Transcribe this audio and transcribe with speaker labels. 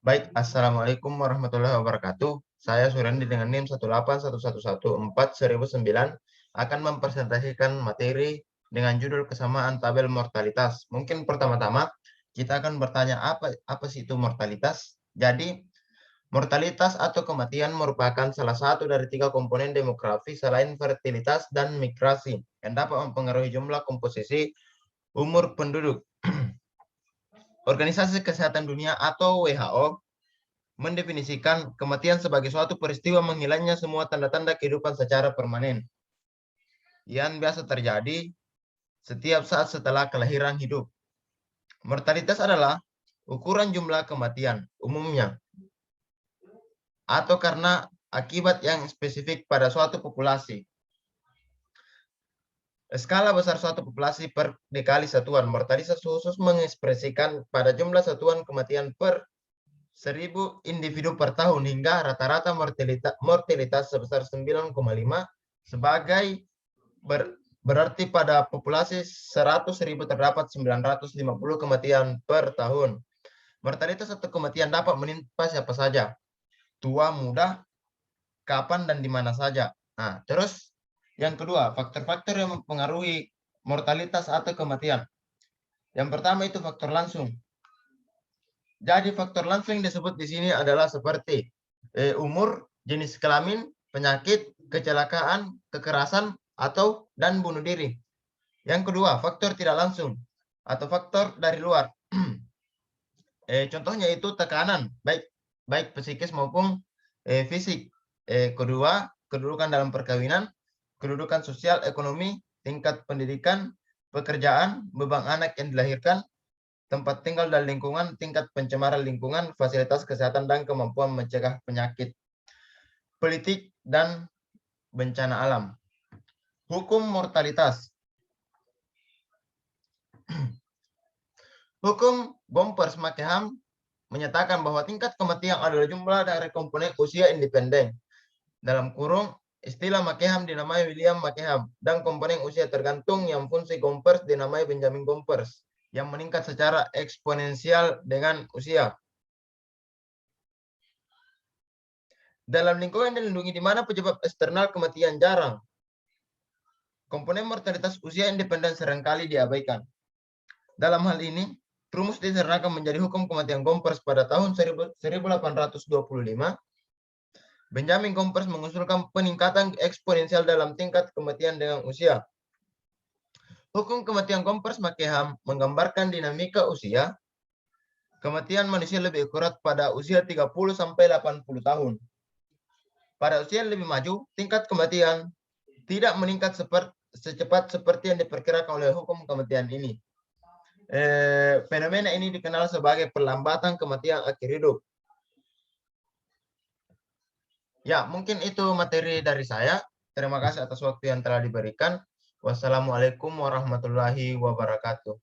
Speaker 1: Baik, Assalamualaikum warahmatullahi wabarakatuh. Saya Surandi dengan NIM 181141009 akan mempresentasikan materi dengan judul kesamaan tabel mortalitas. Mungkin pertama-tama kita akan bertanya apa sih itu mortalitas. Jadi, mortalitas atau kematian merupakan salah satu dari 3 komponen demografi selain fertilitas dan migrasi yang dapat mempengaruhi jumlah komposisi umur penduduk. Organisasi Kesehatan Dunia atau WHO mendefinisikan kematian sebagai suatu peristiwa menghilangnya semua tanda-tanda kehidupan secara permanen yang biasa terjadi setiap saat setelah kelahiran hidup. Mortalitas adalah ukuran jumlah kematian umumnya atau karena akibat yang spesifik pada suatu populasi. Skala besar suatu populasi per dikali satuan. Mortalitas khusus mengekspresikan pada jumlah satuan kematian per 1000 individu per tahun hingga rata-rata mortalitas sebesar 9,5 sebagai berarti pada populasi 100.000 terdapat 950 kematian per tahun. Mortalitas atau kematian dapat menimpa siapa saja, tua, muda, kapan dan di mana saja. Nah, terus yang kedua, faktor-faktor yang mempengaruhi mortalitas atau kematian. Yang pertama itu faktor langsung. Jadi faktor langsung yang disebut di sini adalah seperti umur, jenis kelamin, penyakit, kecelakaan, kekerasan, dan bunuh diri. Yang kedua, faktor tidak langsung atau faktor dari luar. Contohnya itu tekanan, baik psikis maupun fisik. Kedua, kedudukan dalam perkawinan, kedudukan sosial, ekonomi, tingkat pendidikan, pekerjaan, beban anak yang dilahirkan, tempat tinggal dan lingkungan, tingkat pencemaran lingkungan, fasilitas kesehatan, dan kemampuan mencegah penyakit. Politik dan bencana alam. Hukum mortalitas. Hukum Gompers-McKeown menyatakan bahwa tingkat kematian adalah jumlah dari komponen usia independen. Dalam kurung, istilah McKeown dinamai William McKeown, dan komponen usia tergantung yang fungsi Gompers dinamai Benjamin Gompers, yang meningkat secara eksponensial dengan usia. Dalam lingkungan dilindungi di mana penyebab eksternal kematian jarang, komponen mortalitas usia independen seringkali diabaikan. Dalam hal ini, rumus disederhanakan menjadi hukum kematian Gompers pada tahun 1825. Benjamin Gompers mengusulkan peningkatan eksponensial dalam tingkat kematian dengan usia. Hukum kematian Gompers-McKeown menggambarkan dinamika usia. Kematian manusia lebih akurat pada usia 30 sampai 80 tahun. Pada usia lebih maju, tingkat kematian tidak meningkat secepat seperti yang diperkirakan oleh hukum kematian ini. Fenomena ini dikenal sebagai perlambatan kematian akhir hidup. Ya, mungkin itu materi dari saya. Terima kasih atas waktu yang telah diberikan. Wassalamualaikum warahmatullahi wabarakatuh.